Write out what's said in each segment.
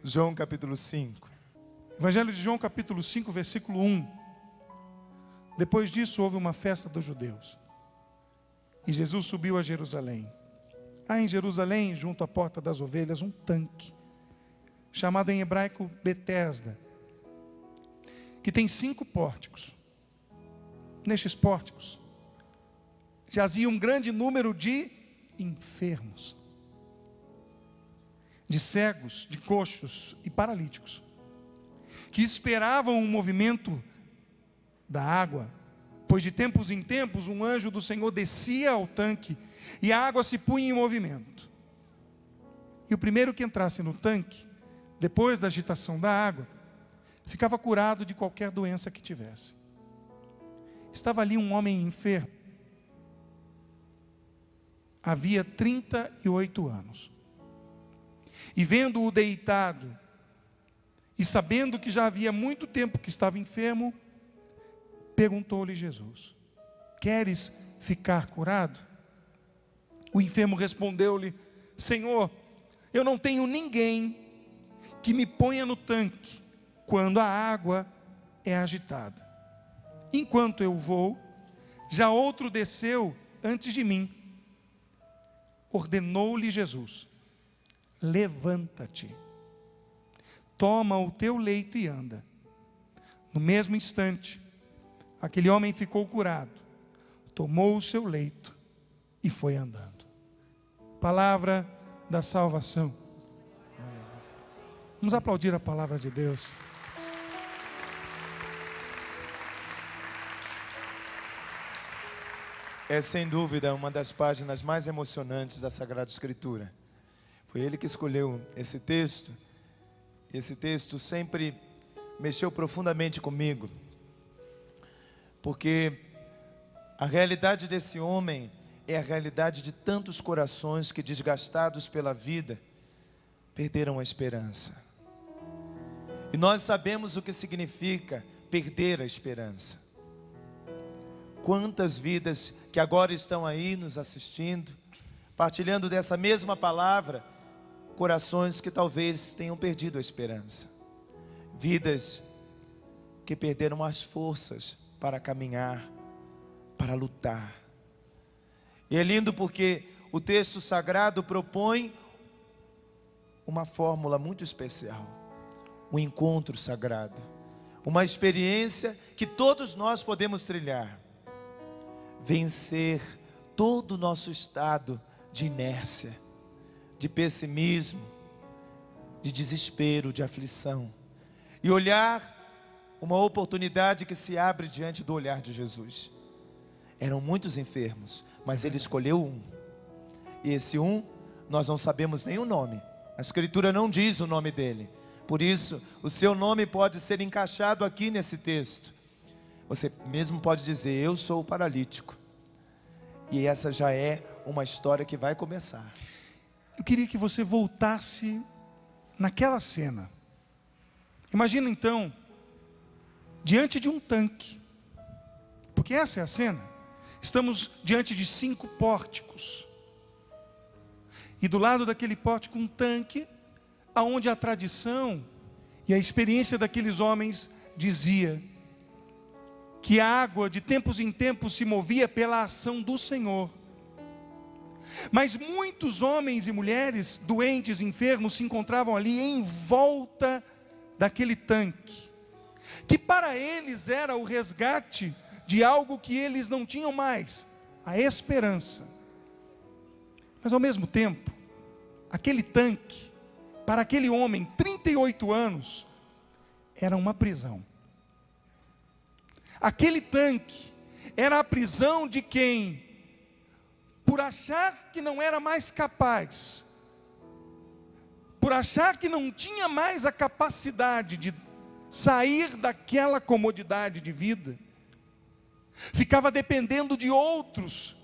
João capítulo 5. Evangelho de João capítulo 5, versículo 1. Depois disso houve uma festa dos judeus. E Jesus subiu a Jerusalém. Há em Jerusalém, junto à porta das ovelhas, um tanque, chamado em hebraico Betesda, que tem 5 pórticos. Nestes pórticos jazia um grande número de enfermos, de cegos, de coxos e paralíticos, que esperavam o movimento da água, pois de tempos em tempos um anjo do Senhor descia ao tanque e a água se punha em movimento. E o primeiro que entrasse no tanque, depois da agitação da água, ficava curado de qualquer doença que tivesse. Estava ali um homem enfermo. Havia 38 anos. E vendo-o deitado, e sabendo que já havia muito tempo que estava enfermo, perguntou-lhe Jesus: queres ficar curado? O enfermo respondeu-lhe: Senhor, eu não tenho ninguém que me ponha no tanque quando a água é agitada. Enquanto eu vou, já outro desceu antes de mim. Ordenou-lhe Jesus: levanta-te, toma o teu leito e anda. No mesmo instante, aquele homem ficou curado, tomou o seu leito e foi andando. Palavra da salvação. Vamos aplaudir a palavra de Deus. É sem dúvida uma das páginas mais emocionantes da Sagrada Escritura. Foi ele que escolheu esse texto. Esse texto sempre mexeu profundamente comigo, porque a realidade desse homem é a realidade de tantos corações que, desgastados pela vida, perderam a esperança. E nós sabemos o que significa perder a esperança. Quantas vidas que agora estão aí nos assistindo, partilhando dessa mesma palavra, corações que talvez tenham perdido a esperança. Vidas que perderam as forças para caminhar, para lutar. E é lindo porque o texto sagrado propõe uma fórmula muito especial. Um encontro sagrado. Uma experiência que todos nós podemos trilhar. Vencer todo o nosso estado de inércia, de pessimismo, de desespero, de aflição. E olhar uma oportunidade que se abre diante do olhar de Jesus. Eram muitos enfermos, mas ele escolheu um. E esse um, nós não sabemos nem o nome. A Escritura não diz o nome dele. Por isso, o seu nome pode ser encaixado aqui nesse texto. Você mesmo pode dizer: eu sou o paralítico. E essa já é uma história que vai começar. Eu queria que você voltasse naquela cena. Imagina então, diante de um tanque, porque essa é a cena. Estamos diante de 5 pórticos, e do lado daquele pórtico um tanque, aonde a tradição e a experiência daqueles homens dizia que a água de tempos em tempos se movia pela ação do Senhor. Mas muitos homens e mulheres doentes, enfermos, se encontravam ali em volta daquele tanque, que para eles era o resgate de algo que eles não tinham mais, a esperança. Mas ao mesmo tempo, aquele tanque, para aquele homem, 38 anos, era uma prisão. Aquele tanque era a prisão de quem, por achar que não era mais capaz, por achar que não tinha mais a capacidade de sair daquela comodidade de vida, ficava dependendo de outros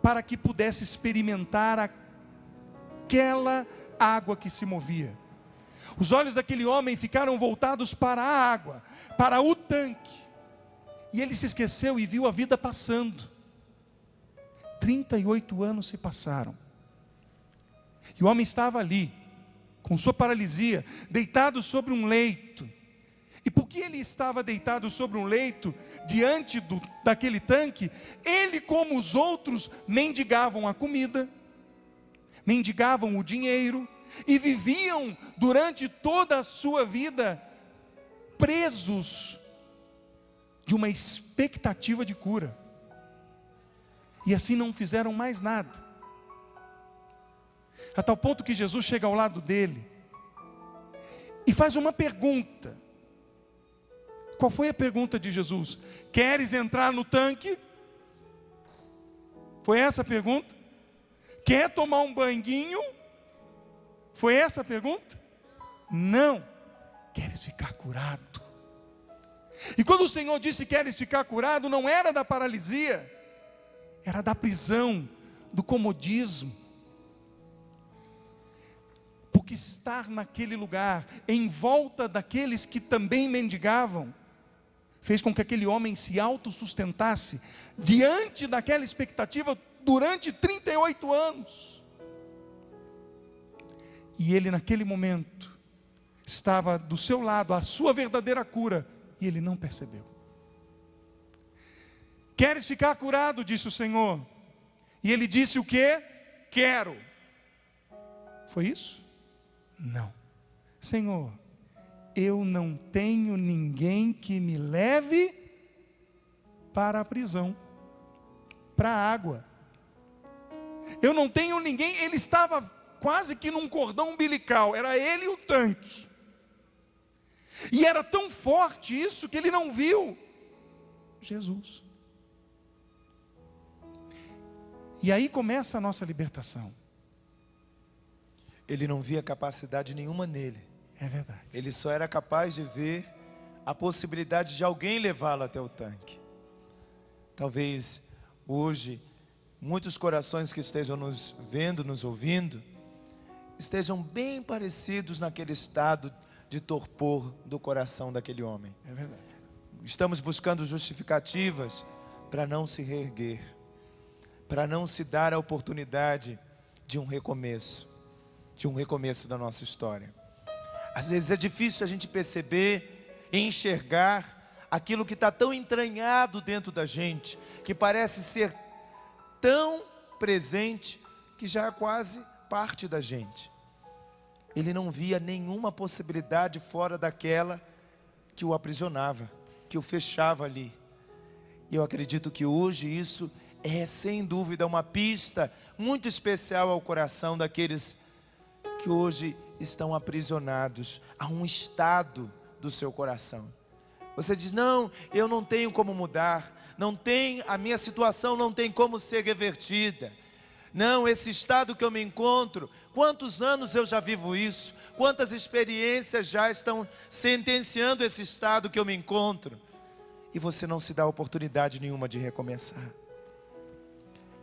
para que pudesse experimentar aquela água que se movia. Os olhos daquele homem ficaram voltados para a água, para o tanque, e ele se esqueceu e viu a vida passando. 38 anos se passaram, e o homem estava ali, com sua paralisia, deitado sobre um leito. E porque ele estava deitado sobre um leito, diante daquele tanque, ele, como os outros, mendigavam a comida, mendigavam o dinheiro, e viviam durante toda a sua vida presos de uma expectativa de cura. E assim não fizeram mais nada. A tal ponto que Jesus chega ao lado dele e faz uma pergunta. Qual foi a pergunta de Jesus? Queres entrar no tanque? Foi essa a pergunta? Quer tomar um banhinho? Foi essa a pergunta? Não. Queres ficar curado? E quando o Senhor disse queres ficar curado, não era da paralisia, era da prisão, do comodismo. Porque estar naquele lugar, em volta daqueles que também mendigavam, fez com que aquele homem se autossustentasse diante daquela expectativa durante 38 anos. E ele naquele momento estava do seu lado a sua verdadeira cura, e ele não percebeu. Queres ficar curado? Disse o Senhor. E ele disse o quê? Quero. Foi isso? Não. Senhor, eu não tenho ninguém que me leve para a prisão, para a água. Eu não tenho ninguém. Ele estava quase que num cordão umbilical, era ele e o tanque. E era tão forte isso que ele não viu Jesus. E aí começa a nossa libertação. Ele não via capacidade nenhuma nele. É verdade. Ele só era capaz de ver a possibilidade de alguém levá-lo até o tanque. Talvez hoje, muitos corações que estejam nos vendo, nos ouvindo, estejam bem parecidos naquele estado de torpor do coração daquele homem. É verdade. Estamos buscando justificativas para não se reerguer, para não se dar a oportunidade de um recomeço da nossa história. Às vezes é difícil a gente perceber e enxergar aquilo que está tão entranhado dentro da gente, que parece ser tão presente, que já é quase parte da gente. Ele não via nenhuma possibilidade fora daquela que o aprisionava, que o fechava ali. E eu acredito que hoje isso é sem dúvida uma pista muito especial ao coração daqueles que hoje estão aprisionados a um estado do seu coração. Você diz, não, eu não tenho como mudar, a minha situação não tem como ser revertida. Não, esse estado que eu me encontro, quantos anos eu já vivo isso, quantas experiências já estão sentenciando esse estado que eu me encontro, e você não se dá oportunidade nenhuma de recomeçar.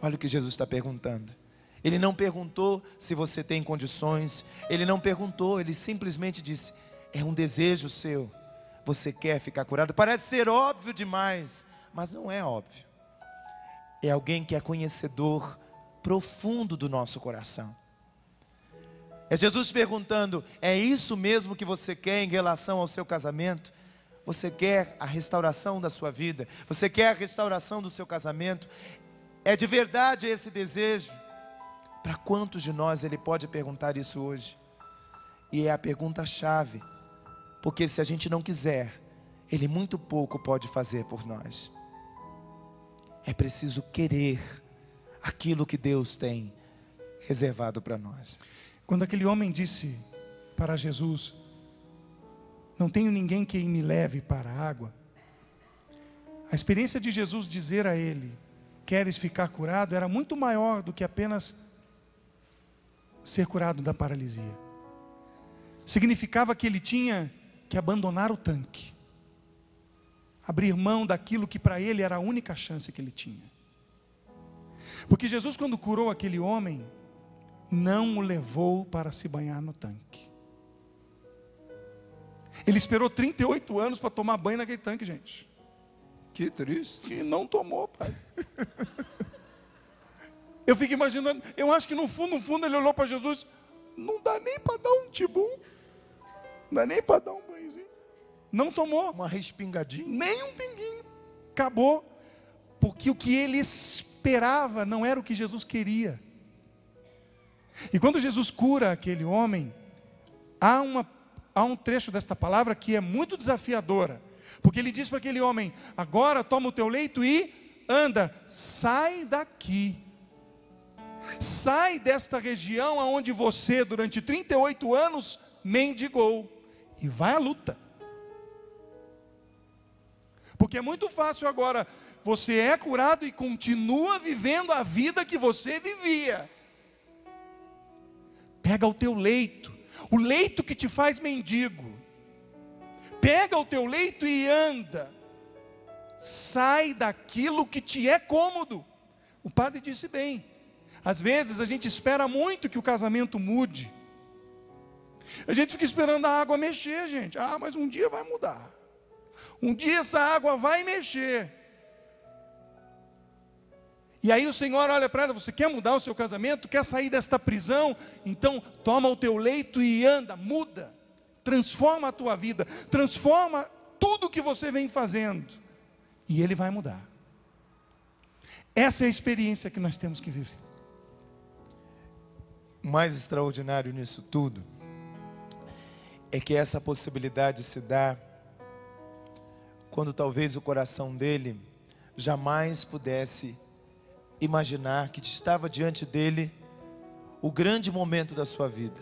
Olha o que Jesus está perguntando. Ele não perguntou se você tem condições, ele não perguntou, ele simplesmente disse, é um desejo seu, você quer ficar curado? Parece ser óbvio demais, mas não é óbvio. É alguém que é conhecedor profundo do nosso coração. É Jesus perguntando, é isso mesmo que você quer em relação ao seu casamento? Você quer a restauração da sua vida? Você quer a restauração do seu casamento? É de verdade esse desejo? Para quantos de nós ele pode perguntar isso hoje? E é a pergunta-chave, porque se a gente não quiser, ele muito pouco pode fazer por nós. É preciso querer aquilo que Deus tem reservado para nós. Quando aquele homem disse para Jesus, não tenho ninguém que me leve para a água, a experiência de Jesus dizer a ele, queres ficar curado, era muito maior do que apenas ser curado da paralisia. Significava que ele tinha que abandonar o tanque, abrir mão daquilo que para ele era a única chance que ele tinha. Porque Jesus, quando curou aquele homem, não o levou para se banhar no tanque. Ele esperou 38 anos para tomar banho naquele tanque, gente. Que triste. E não tomou, pai. Eu fico imaginando, eu acho que no fundo ele olhou para Jesus, não dá nem para dar um tibum, não dá nem para dar um banhozinho. Não tomou. Uma respingadinha. Nem um pinguinho. Acabou. Porque o que ele esperava não era o que Jesus queria. E quando Jesus cura aquele homem, há um trecho desta palavra que é muito desafiadora. Porque ele diz para aquele homem: agora toma o teu leito e anda, sai daqui. Sai desta região onde você durante 38 anos mendigou. E vai à luta. Porque é muito fácil agora, você é curado e continua vivendo a vida que você vivia. Pega o teu leito, o leito que te faz mendigo. Pega o teu leito e anda. Sai daquilo que te é cômodo. O padre disse bem. Às vezes a gente espera muito que o casamento mude. A gente fica esperando a água mexer, gente. Ah, mas um dia vai mudar. Um dia essa água vai mexer. E aí o Senhor olha para ela: você quer mudar o seu casamento? Quer sair desta prisão? Então toma o teu leito e anda, muda. Transforma a tua vida. Transforma tudo que você vem fazendo. E Ele vai mudar. Essa é a experiência que nós temos que viver. O mais extraordinário nisso tudo é que essa possibilidade se dá quando talvez o coração dele jamais pudesse imaginar que estava diante dele o grande momento da sua vida.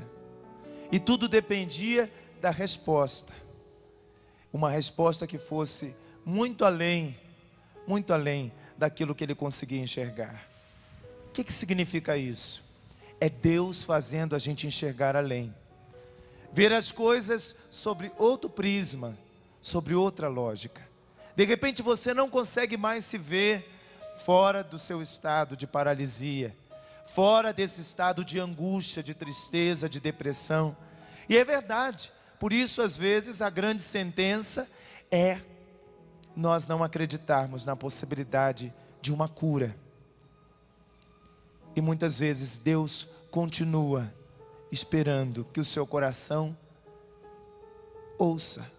E tudo dependia da resposta. Uma resposta que fosse muito além daquilo que ele conseguia enxergar. O que significa isso? É Deus fazendo a gente enxergar além. Ver as coisas sobre outro prisma, sobre outra lógica. De repente você não consegue mais se ver fora do seu estado de paralisia, fora desse estado de angústia, de tristeza, de depressão. E é verdade, por isso às vezes a grande sentença é nós não acreditarmos na possibilidade de uma cura. E muitas vezes Deus continua esperando que o seu coração ouça,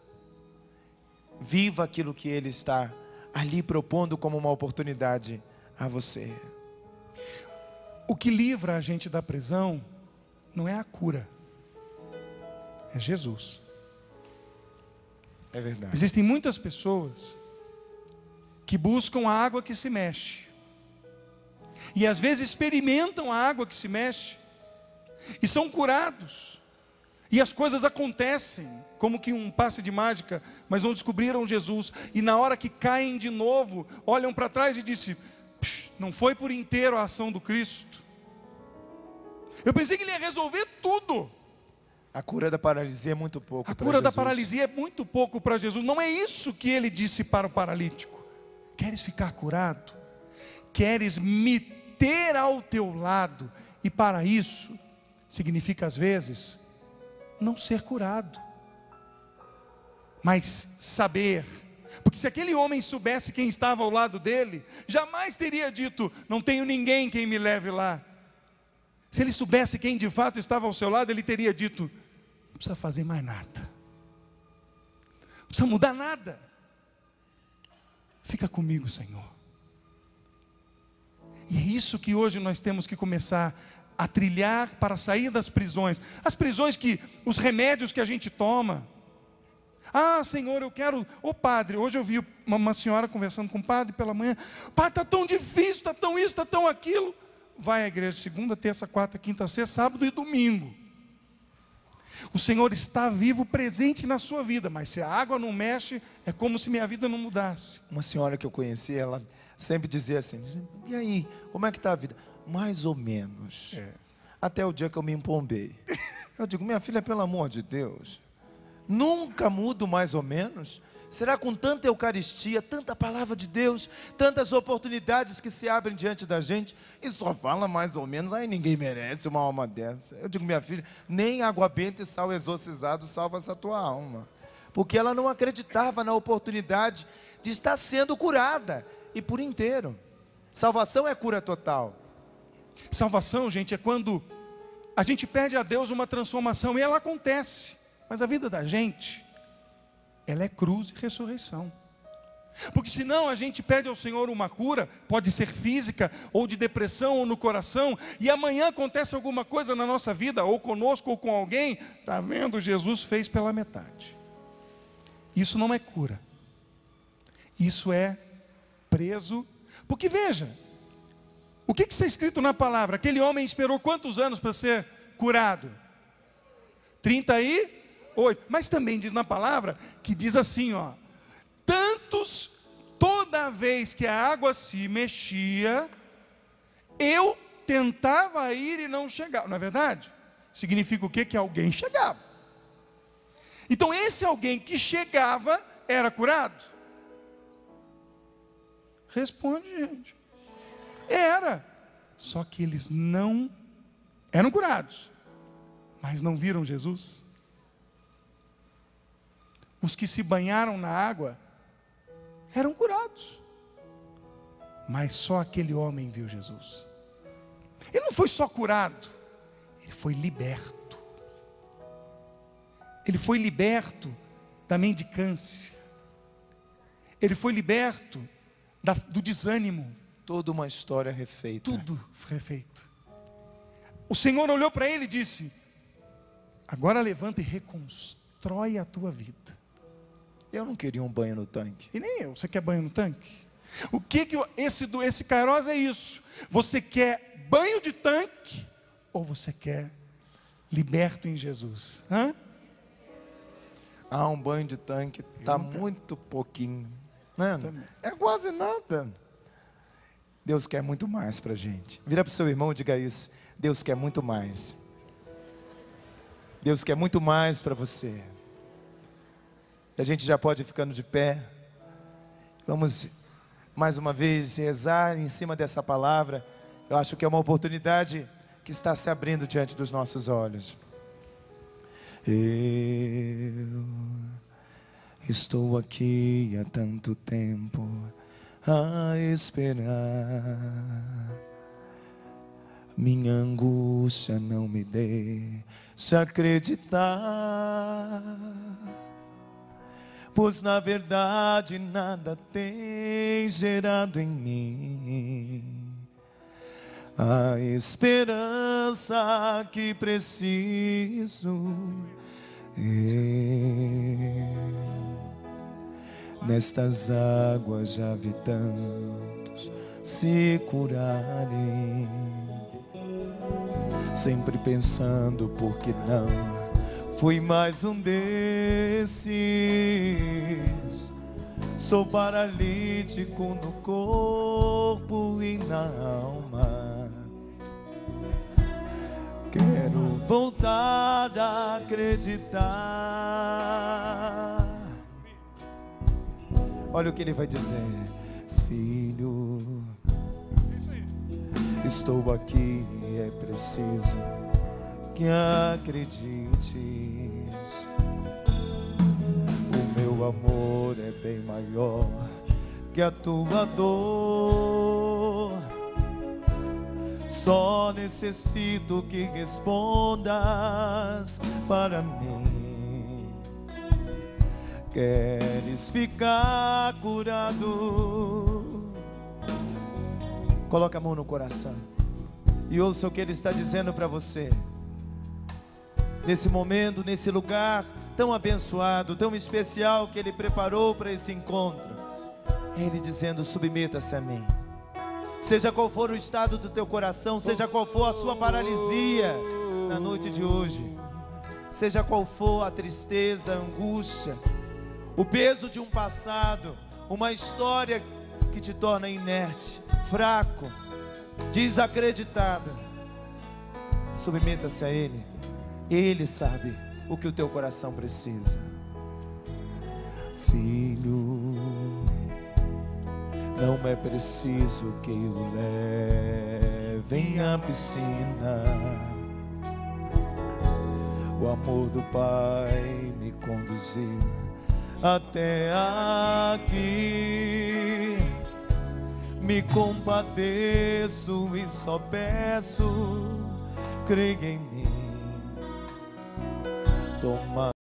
viva aquilo que Ele está ali propondo como uma oportunidade a você. O que livra a gente da prisão não é a cura, é Jesus. É verdade. Existem muitas pessoas que buscam a água que se mexe, e às vezes experimentam a água que se mexe, e são curados, e as coisas acontecem, como que um passe de mágica, mas não descobriram Jesus, e na hora que caem de novo, olham para trás e dizem: não foi por inteiro a ação do Cristo, eu pensei que Ele ia resolver tudo. A cura da paralisia é muito pouco. A cura da paralisia é muito pouco para Jesus. Não é isso que Ele disse para o paralítico: queres ficar curado? Queres me ter ao teu lado? E para isso, significa às vezes não ser curado, mas saber. Porque se aquele homem soubesse quem estava ao lado dele, jamais teria dito: não tenho ninguém quem me leve lá. Se ele soubesse quem de fato estava ao seu lado, ele teria dito: não precisa fazer mais nada, não precisa mudar nada, fica comigo, Senhor. E é isso que hoje nós temos que começar a trilhar para sair das prisões. As prisões os remédios que a gente toma. Ah, Senhor, eu quero... Ô padre, hoje eu vi uma senhora conversando com o padre pela manhã. Padre, está tão difícil, está tão isso, está tão aquilo. Vai à igreja segunda, terça, quarta, quinta, sexta, sábado e domingo. O Senhor está vivo, presente na sua vida. Mas se a água não mexe, é como se minha vida não mudasse. Uma senhora que eu conheci, ela sempre dizia assim: e aí, como é que está a vida? Mais ou menos. Até o dia que eu me empombei. Eu digo: minha filha, pelo amor de Deus, nunca mudo mais ou menos? Será com tanta Eucaristia, tanta palavra de Deus, tantas oportunidades que se abrem diante da gente, e só fala mais ou menos? Aí ninguém merece uma alma dessa. Eu digo: minha filha, nem água benta e sal exorcizado salva essa tua alma. Porque ela não acreditava na oportunidade de estar sendo curada, e por inteiro. Salvação é cura total. Salvação, gente, é quando a gente pede a Deus uma transformação e ela acontece. Mas a vida da gente, ela é cruz e ressurreição. Porque senão a gente pede ao Senhor uma cura, pode ser física, ou de depressão, ou no coração, e amanhã acontece alguma coisa na nossa vida, ou conosco, ou com alguém, está vendo, Jesus fez pela metade. Isso não é cura. Isso é preso. Porque veja, o que está escrito na palavra? Aquele homem esperou quantos anos para ser curado? 38. Mas também diz na palavra, que diz assim, ó: tantos, toda vez que a água se mexia, eu tentava ir e não chegava. Não é verdade? Significa o quê? Que alguém chegava. Então esse alguém que chegava era curado? Responde, gente. Era. Só que eles não eram curados, mas não viram Jesus. Os que se banharam na água eram curados, mas só aquele homem viu Jesus. Ele não foi só curado, ele foi liberto. Ele foi liberto da mendicância. Ele foi liberto do desânimo. Toda uma história refeita. Tudo refeito. O Senhor olhou para ele e disse: agora levanta e reconstrói a tua vida. Eu não queria um banho no tanque. E nem eu. Você quer banho no tanque? O que esse Kairos é isso? Você quer banho de tanque ou você quer liberto em Jesus? Hã? Um banho de tanque está muito pouquinho, né? É quase nada. Deus quer muito mais para a gente. Vira para o seu irmão e diga isso: Deus quer muito mais. Deus quer muito mais para você. A gente já pode ir ficando de pé. Vamos mais uma vez rezar em cima dessa palavra. Eu acho que é uma oportunidade que está se abrindo diante dos nossos olhos. Eu estou aqui há tanto tempo a esperar. Minha angústia não me deixa acreditar, pois na verdade nada tem gerado em mim a esperança que preciso. Nestas águas já vi tantos se curarem, sempre pensando por que não fui mais um desses. Sou paralítico no corpo e na alma. Quero voltar a acreditar. Olha o que ele vai dizer: filho, estou aqui, é preciso que acredites. O meu amor é bem maior que a tua dor. Só necessito que respondas para mim. Queres ficar curado? Coloca a mão no coração e ouça o que Ele está dizendo para você. Nesse momento, nesse lugar tão abençoado, tão especial que Ele preparou para esse encontro, é Ele dizendo: submeta-se a mim. Seja qual for o estado do teu coração, seja qual for a sua paralisia na noite de hoje, seja qual for a tristeza, a angústia, o peso de um passado, uma história que te torna inerte, fraco, desacreditado, submeta-se a Ele. Ele sabe o que o teu coração precisa. Filho, não é preciso que eu leve à piscina. O amor do Pai me conduziu até aqui. Me compadeço e só peço, creia em mim. Toma